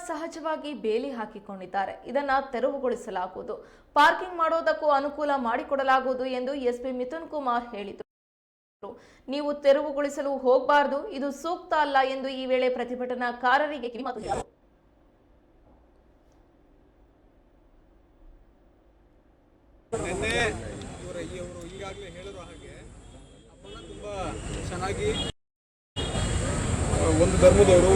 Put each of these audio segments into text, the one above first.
ಸಹಜವಾಗಿ ಬೇಲಿ ಹಾಕಿಕೊಂಡಿದ್ದಾರೆ. ಇದನ್ನ ತೆರವುಗೊಳಿಸಲಾಗುವುದು, ಪಾರ್ಕಿಂಗ್ ಮಾಡೋದಕ್ಕೂ ಅನುಕೂಲ ಮಾಡಿಕೊಡಲಾಗುವುದು ಎಂದು ಎಸ್ಪಿ ಮಿಥುನ್ ಕುಮಾರ್ ಹೇಳಿದರು. ನೀವು ತೆರವುಗೊಳಿಸಲು ಹೋಗಬಾರದು, ಇದು ಸೂಕ್ತ ಅಲ್ಲ ಎಂದು ಈ ವೇಳೆ ಪ್ರತಿಭಟನಾಕಾರರಿಗೆ ಕಿವಿಮಾತು ಹೇಳಿದರು. ಈಗಾಗಲೇ ಹೇಳಿರೋ ಹಾಗೆ ಹಬ್ಬನ ತುಂಬಾ ಚೆನ್ನಾಗಿ ಒಂದು ಧರ್ಮದವರು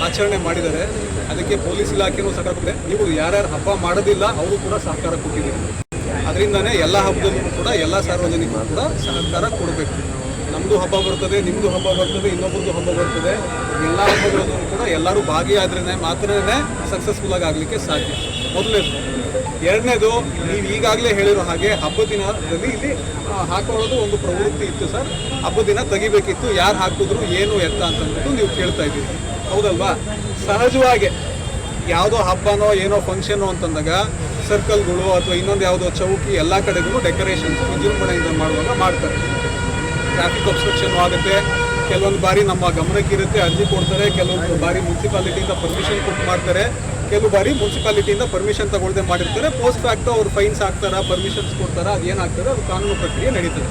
ಆಚರಣೆ ಮಾಡಿದ್ದಾರೆ. ಅದಕ್ಕೆ ಪೊಲೀಸ್ ಇಲಾಖೆನೂ ಸಹಕಾರ ಕೊಟ್ಟಿದೆ. ನೀವು ಯಾರ್ಯಾರು ಹಬ್ಬ ಮಾಡೋದಿಲ್ಲ ಅವರು ಕೂಡ ಸಹಕಾರ ಕೊಟ್ಟಿದ್ದೀರಿ. ಅದರಿಂದನೇ ಎಲ್ಲ ಹಬ್ಬದಲ್ಲೂ ಕೂಡ ಎಲ್ಲ ಸಾರ್ವಜನಿಕರು ಕೂಡ ಸಹಕಾರ ಕೊಡಬೇಕು. ನಮ್ಮದು ಹಬ್ಬ ಬರ್ತದೆ, ನಿಮ್ಮದು ಹಬ್ಬ ಬರ್ತದೆ, ಇನ್ನೊಬ್ಬರದ್ದು ಹಬ್ಬ ಬರ್ತದೆ. ಎಲ್ಲ ಹಬ್ಬಗಳಲ್ಲೂ ಕೂಡ ಎಲ್ಲರೂ ಭಾಗಿಯಾದ್ರೇ ಮಾತ್ರನೇ ಸಕ್ಸಸ್ಫುಲ್ ಆಗಲಿಕ್ಕೆ ಸಾಧ್ಯ. ಮೊದಲನೇದು. ಎರಡನೇದು, ನೀವು ಈಗಾಗಲೇ ಹೇಳಿರೋ ಹಾಗೆ ಹಬ್ಬದ ದಿನದಲ್ಲಿ ಇಲ್ಲಿ ಹಾಕೊಳ್ಳೋದು ಒಂದು ಪ್ರವೃತ್ತಿ ಇತ್ತು ಸರ್. ಹಬ್ಬದ ದಿನ ತೆಗಿಬೇಕಿತ್ತು, ಯಾರು ಹಾಕಿದ್ರು ಏನು ಎತ್ತ ಅಂತಂದ್ಬಿಟ್ಟು ನೀವು ಕೇಳ್ತಾ ಇದ್ದೀರಿ, ಹೌದಲ್ವಾ? ಸಹಜವಾಗಿ ಯಾವುದೋ ಹಬ್ಬನೋ ಏನೋ ಫಂಕ್ಷನೋ ಅಂತಂದಾಗ ಸರ್ಕಲ್ಗಳು ಅಥವಾ ಇನ್ನೊಂದು ಯಾವುದೋ ಚೌಕಿ ಎಲ್ಲ ಕಡೆಗೂ ಡೆಕೋರೇಷನ್ಸ್ ವಿಜೃಂಭಣೆಯಿಂದ ಮಾಡುವಾಗ ಮಾಡ್ತಾರೆ. ಟ್ರಾಫಿಕ್ ಅಬ್ಸ್ಟ್ರಕ್ಷನ್ ಆಗುತ್ತೆ. ಕೆಲವೊಂದು ಬಾರಿ ನಮ್ಮ ಗಮನಕ್ಕಿರುತ್ತೆ, ಅರ್ಜಿ ಕೊಡ್ತಾರೆ. ಕೆಲವೊಂದು ಬಾರಿ ಮುನ್ಸಿಪಾಲಿಟಿಯಿಂದ ಪರ್ಮಿಷನ್ ಕೊಟ್ಟು ಮಾಡ್ತಾರೆ. ಕೆಲವು ಬಾರಿ ಮುನ್ಸಿಪಾಲಿಟಿಯಿಂದ ಪರ್ಮಿಷನ್ ತಗೊಳ್ಳದೆ ಮಾಡಿರ್ತಾರೆ. ಪೋಸ್ಟ್ ಫ್ಯಾಕ್ಟು ಅವ್ರು ಫೈನ್ಸ್ ಹಾಕ್ತಾರ, ಪರ್ಮಿಷನ್ಸ್ ಕೊಡ್ತಾರೆ, ಅದು ಏನಾಗ್ತದೆ ಅದು ಕಾನೂನು ಪ್ರಕ್ರಿಯೆ ನಡೀತದೆ.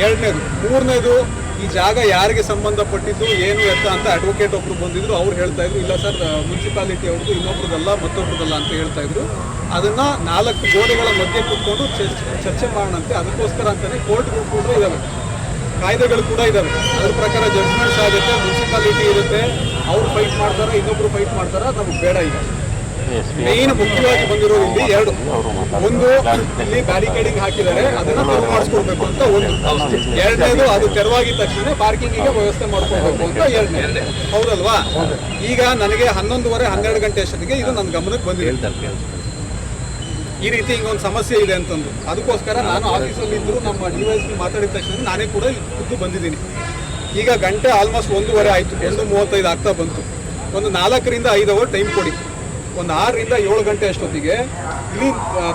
ಎರಡನೇದು. ಮೂರನೇದು, ಈ ಜಾಗ ಯಾರಿಗೆ ಸಂಬಂಧಪಟ್ಟಿದ್ದು ಏನು ಎತ್ತ ಅಂತ ಅಡ್ವೊಕೇಟ್ ಒಬ್ರು ಬಂದಿದ್ರು. ಅವ್ರು ಹೇಳ್ತಾ ಇದ್ರು, ಇಲ್ಲ ಸರ್ ಮುನ್ಸಿಪಾಲಿಟಿ ಅವ್ರದ್ದು ಇನ್ನೊಬ್ರದಲ್ಲ ಮತ್ತೊಬ್ರದಲ್ಲ ಅಂತ ಹೇಳ್ತಾ ಇದ್ರು. ಅದನ್ನು 4 ಗೋಡೆಗಳ ಮಧ್ಯೆ ಕೂತ್ಕೊಂಡು ಚರ್ಚೆ ಮಾಡೋಣಂತೆ. ಅದಕ್ಕೋಸ್ಕರ ಅಂತಲೇ ಕೋರ್ಟ್ಗಳು ಕೂಡ ಇದ್ದಾವೆ, ಕಾಯ್ದೆಗಳು ಕೂಡ ಇದ್ದಾವೆ. ಅದ್ರ ಪ್ರಕಾರ ಜಡ್ಜ್ಮೆಂಟ್ಸ್ ಆಗುತ್ತೆ. ಮುನ್ಸಿಪಾಲಿಟಿ ಇರುತ್ತೆ, ಅವ್ರು ಫೈಟ್ ಮಾಡ್ತಾರೆ, ಇನ್ನೊಬ್ರು ಫೈಟ್ ಮಾಡ್ತಾರೆ. ನಮಗೆ ಬೇಡ. ಈಗ ಮೇನ್ ಮುಖ್ಯವಾಗಿ ಬಂದಿರೋದು ಇಲ್ಲಿ ಎರಡು. ಒಂದು, ಇಲ್ಲಿ ಬ್ಯಾರಿಕೇಡಿಂಗ್ ಹಾಕಿದ್ದಾರೆ, ಅದನ್ನ ತೆರವು ಮಾಡಿಸ್ಕೊಡ್ಬೇಕು ಅಂತ ಒಂದು. ಎರಡನೇದು, ಅದು ತೆರವಾಗಿದ ತಕ್ಷಣ ಪಾರ್ಕಿಂಗಿಗೆ ವ್ಯವಸ್ಥೆ ಮಾಡ್ಕೊಡ್ಬೇಕು ಅಂತ ಎರಡನೇ. ಹೌದಲ್ವಾ? ಈಗ ನನಗೆ 11:30 12 ಗಂಟೆ ಅಷ್ಟೊತ್ತಿಗೆ ಇದು ನನ್ನ ಗಮನಕ್ಕೆ ಬಂದಿದೆ. ಈ ರೀತಿ ಹಿಂಗೊಂದು ಸಮಸ್ಯೆ ಇದೆ ಅಂತಂದು. ಅದಕ್ಕೋಸ್ಕರ ನಾನು ಆಫೀಸಲ್ಲಿ ಇದ್ದರೂ ನಮ್ಮ DYSP ಮಾತಾಡಿದ ತಕ್ಷಣ ನಾನೇ ಕೂಡ ಖುದ್ದು ಬಂದಿದ್ದೀನಿ. ಈಗ ಗಂಟೆ ಆಲ್ಮೋಸ್ಟ್ 1:30 ಆಯಿತು, 1:35 ಆಗ್ತಾ ಬಂತು. ಒಂದು 4 ರಿಂದ 5 ಅವರ್ ಟೈಮ್ ಕೊಡಿ. ಒಂದು 6 ರಿಂದ 7 ಗಂಟೆ ಅಷ್ಟೊತ್ತಿಗೆ ಇಲ್ಲಿ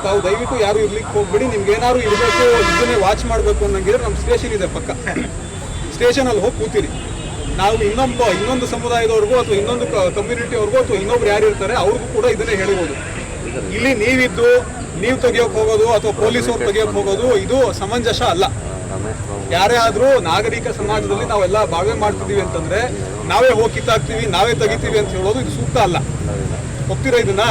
ತಾವು ದಯವಿಟ್ಟು ಯಾರು ಇರ್ಲಿಕ್ಕೆ ಹೋಗ್ಬೇಡಿ. ನಿಮ್ಗೆ ಏನಾದ್ರು ಇರಬೇಕು, ಇದನ್ನೇ ವಾಚ್ ಮಾಡಬೇಕು ಅನ್ನಂಗಿದ್ರೆ ನಮ್ಮ ಸ್ಟೇಷನ್ ಇದೆ ಪಕ್ಕ, ಸ್ಟೇಷನಲ್ಲಿ ಹೋಗಿ ಕೂತೀರಿ. ನಾವು ಇನ್ನೊಂದು ಸಮುದಾಯದವ್ರಿಗೂ ಅಥವಾ ಇನ್ನೊಂದು ಕಮ್ಯುನಿಟಿಯವ್ರಿಗೂ ಅಥವಾ ಇನ್ನೊಬ್ರು ಯಾರು ಇರ್ತಾರೆ ಅವ್ರಿಗೂ ಕೂಡ ಇದನ್ನೇ ಹೇಳ್ಬೋದು. ಇಲ್ಲಿ ನೀವಿದ್ದು ನೀವು ತೆಗಿಯೋಕೆ ಹೋಗೋದು ಅಥವಾ ಪೊಲೀಸವ್ರು ತೆಗಿಯೋಕೆ ಹೋಗೋದು ಇದು ಸಮಂಜಸ ಅಲ್ಲ. ಯಾರೇ ಆದರೂ ನಾಗರಿಕ ಸಮಾಜದಲ್ಲಿ ನಾವೆಲ್ಲ ಬಾಳ್ವೆ ಮಾಡ್ತಿದ್ದೀವಿ ಅಂತಂದ್ರೆ ನಾವೇ ಹೋಗಿ ಕಿತ್ತಾಕ್ತೀವಿ, ನಾವೇ ತೆಗಿತೀವಿ ಅಂತ ಹೇಳೋದು ಇದು ಸೂಕ್ತ ಅಲ್ಲ. ಹೋಗ್ತೀರಾ ಇದನ್ನ?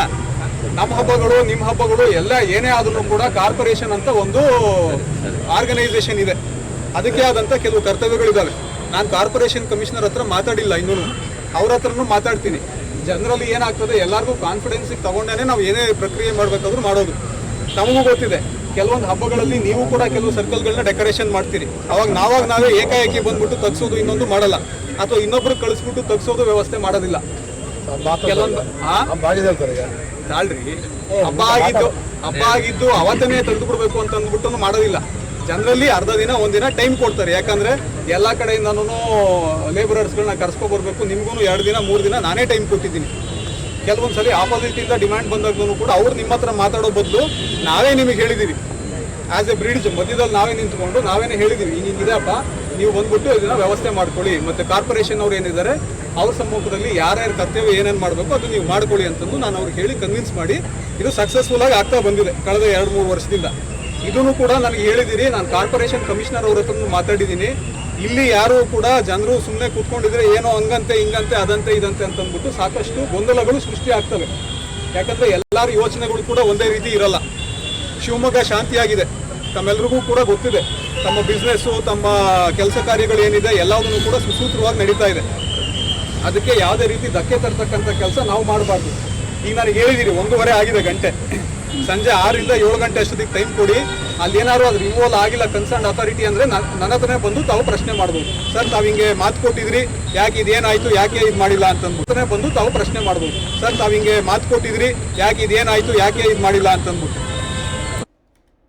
ನಮ್ಮ ಹಬ್ಬಗಳು ನಿಮ್ಮ ಹಬ್ಬಗಳು ಎಲ್ಲ ಏನೇ ಆದ್ರೂ ಕೂಡ ಕಾರ್ಪೊರೇಷನ್ ಅಂತ ಒಂದು ಆರ್ಗನೈಸೇಷನ್ ಇದೆ, ಅದಕ್ಕೆ ಆದಂಥ ಕೆಲವು ಕರ್ತವ್ಯಗಳಿದ್ದಾವೆ. ನಾನು ಕಾರ್ಪೊರೇಷನ್ ಕಮಿಷನರ್ ಹತ್ರ ಮಾತಾಡಿಲ್ಲ, ಇನ್ನೂ ಅವ್ರ ಹತ್ರನೂ ಮಾತಾಡ್ತೀನಿ. ಜನರಲ್ಲಿ ಏನಾಗ್ತದೆ, ಎಲ್ಲರಿಗೂ ಕಾನ್ಫಿಡೆನ್ಸಿಗೆ ತಗೊಂಡೇ ನಾವು ಏನೇ ಪ್ರಕ್ರಿಯೆ ಮಾಡಬೇಕಾದ್ರೂ ಮಾಡೋದು. ನಮಗೂ ಗೊತ್ತಿದೆ, ಕೆಲವೊಂದು ಹಬ್ಬಗಳಲ್ಲಿ ನೀವು ಕೂಡ ಕೆಲವು ಸರ್ಕಲ್ಗಳನ್ನ ಡೆಕೋರೇಷನ್ ಮಾಡ್ತೀರಿ. ಅವಾಗ ನಾವೇ ಏಕಾಏಕಿ ಬಂದ್ಬಿಟ್ಟು ತಗ್ಸೋದು ಇನ್ನೊಂದು ಮಾಡಲ್ಲ, ಅಥವಾ ಇನ್ನೊಬ್ರು ಕಳಿಸ್ಬಿಟ್ಟು ತಗ್ಸೋದು ವ್ಯವಸ್ಥೆ ಮಾಡೋದಿಲ್ಲ. ಕೆಲವೊಂದು ತಾಳ್ರಿ, ಹಬ್ಬ ಆಗಿದ್ದು ಅವತ್ತನೇ ತೆಗೆದು ಬಿಡ್ಬೇಕು ಅಂತ ಅಂದ್ಬಿಟ್ಟು ಮಾಡೋದಿಲ್ಲ. ಜನರಲ್ಲಿ ಅರ್ಧ ದಿನ ಒಂದಿನ ಟೈಮ್ ಕೊಡ್ತಾರೆ. ಯಾಕಂದ್ರೆ ಎಲ್ಲ ಕಡೆಯಿಂದನೂ ಲೇಬರರ್ಸ್ಗಳನ್ನ ಕರ್ಸ್ಕೊಬರ್ಬೇಕು. ನಿಮ್ಗೂ 2 ದಿನ 3 ದಿನ ನಾನೇ ಟೈಮ್ ಕೊಟ್ಟಿದ್ದೀನಿ. ಕೆಲವೊಂದ್ಸಲಿ ಆಪೋಸಿಟಿಂದ ಡಿಮ್ಯಾಂಡ್ ಬಂದಾಗ್ಲೂ ಕೂಡ ಅವ್ರು ನಿಮ್ಮ ಹತ್ರ ಮಾತಾಡೋ ಬದಲು ನಾವೇ ನಿಮಗೆ ಹೇಳಿದ್ದೀವಿ. ಆಸ್ ಎ ಬ್ರಿಡ್ಜ್ ಮಧ್ಯದಲ್ಲಿ ನಾವೇ ನಿಂತ್ಕೊಂಡು ನಾವೇನೇ ಹೇಳಿದ್ದೀವಿ, ಹಿಂಗಿದೆಯಪ್ಪ, ನೀವು ಬಂದ್ಬಿಟ್ಟು ಇದನ್ನ ವ್ಯವಸ್ಥೆ ಮಾಡ್ಕೊಳ್ಳಿ. ಮತ್ತು ಕಾರ್ಪೊರೇಷನ್ ಅವ್ರು ಏನಿದ್ದಾರೆ ಅವ್ರ ಸಮ್ಮುಖದಲ್ಲಿ ಯಾರ್ಯಾರ ಕರ್ತವ್ಯ ಏನೇನು ಮಾಡಬೇಕು ಅದು ನೀವು ಮಾಡ್ಕೊಳ್ಳಿ ಅಂತಂದು ನಾನು ಅವ್ರಿಗೆ ಹೇಳಿ ಕನ್ವಿನ್ಸ್ ಮಾಡಿ ಇದು ಸಕ್ಸಸ್ಫುಲ್ ಆಗಿ ಆಗ್ತಾ ಬಂದಿದೆ ಕಳೆದ 2-3 ವರ್ಷದಿಂದ. ಇದನ್ನು ಕೂಡ ನನಗೆ ಹೇಳಿದ್ದೀರಿ. ನಾನು ಕಾರ್ಪೊರೇಷನ್ ಕಮಿಷನರ್ ಅವ್ರ ಹತ್ರ ಮಾತಾಡಿದ್ದೀನಿ. ಇಲ್ಲಿ ಯಾರು ಕೂಡ ಜನರು ಸುಮ್ಮನೆ ಕೂತ್ಕೊಂಡಿದ್ರೆ ಏನೋ ಹಂಗಂತೆ ಹಿಂಗಂತೆ ಅದಂತೆ ಇದಂತೆ ಅಂತಂದ್ಬಿಟ್ಟು ಸಾಕಷ್ಟು ಗೊಂದಲಗಳು ಸೃಷ್ಟಿ ಆಗ್ತವೆ. ಯಾಕಂದರೆ ಎಲ್ಲರ ಯೋಚನೆಗಳು ಕೂಡ ಒಂದೇ ರೀತಿ ಇರಲ್ಲ. ಶಿವಮೊಗ್ಗ ಶಾಂತಿಯಾಗಿದೆ, ತಮ್ಮೆಲ್ರಿಗೂ ಕೂಡ ಗೊತ್ತಿದೆ. ತಮ್ಮ ಬಿಸ್ನೆಸ್ಸು, ತಮ್ಮ ಕೆಲಸ ಕಾರ್ಯಗಳು ಏನಿದೆ ಎಲ್ಲದನ್ನು ಕೂಡ ಸುಸೂತ್ರವಾಗಿ ನಡೀತಾ ಇದೆ. ಅದಕ್ಕೆ ಯಾವುದೇ ರೀತಿ ಧಕ್ಕೆ ತರ್ತಕ್ಕಂಥ ಕೆಲಸ ನಾವು ಮಾಡಬಾರ್ದು. ಈಗ ನನಗೆ ಹೇಳಿದ್ದೀರಿ 1:30 ಆಗಿದೆ ಗಂಟೆ. ಸಂಜೆ 6 ರಿಂದ 7 ಗಂಟೆ ಅಷ್ಟೊತ್ತಿಗೆ ಟೈಮ್ ಕೊಡಿ. ಅಲ್ಲಿ ಏನಾದ್ರು ಅದು ರಿಮೂವಲ್ ಆಗಿಲ್ಲ ಕನ್ಸರ್ನ್ ಅಥಾರಿಟಿ ಅಂದರೆ ನನ್ನ ಹತ್ರನೇ ಬಂದು ತಾವು ಪ್ರಶ್ನೆ ಮಾಡ್ಬೋದು. ಸರ್ ತಾವು ಹಿಂಗೆ ಮಾತು ಕೊಟ್ಟಿದ್ರಿ, ಯಾಕೆ ಇದೇನಾಯಿತು, ಯಾಕೆ ಇದು ಮಾಡಿಲ್ಲ ಅಂತಂದ್ಬಿಟ್ಟು ಬಂದು ತಾವು ಪ್ರಶ್ನೆ ಮಾಡ್ಬೋದು. ಸರ್ ತಾವು ಹಿಂಗೆ ಮಾತು ಕೊಟ್ಟಿದ್ರಿ, ಯಾಕೆ ಇದೇನಾಯಿತು, ಯಾಕೆ ಇದು ಮಾಡಿಲ್ಲ ಅಂತಂದ್ಬಿಟ್ಟು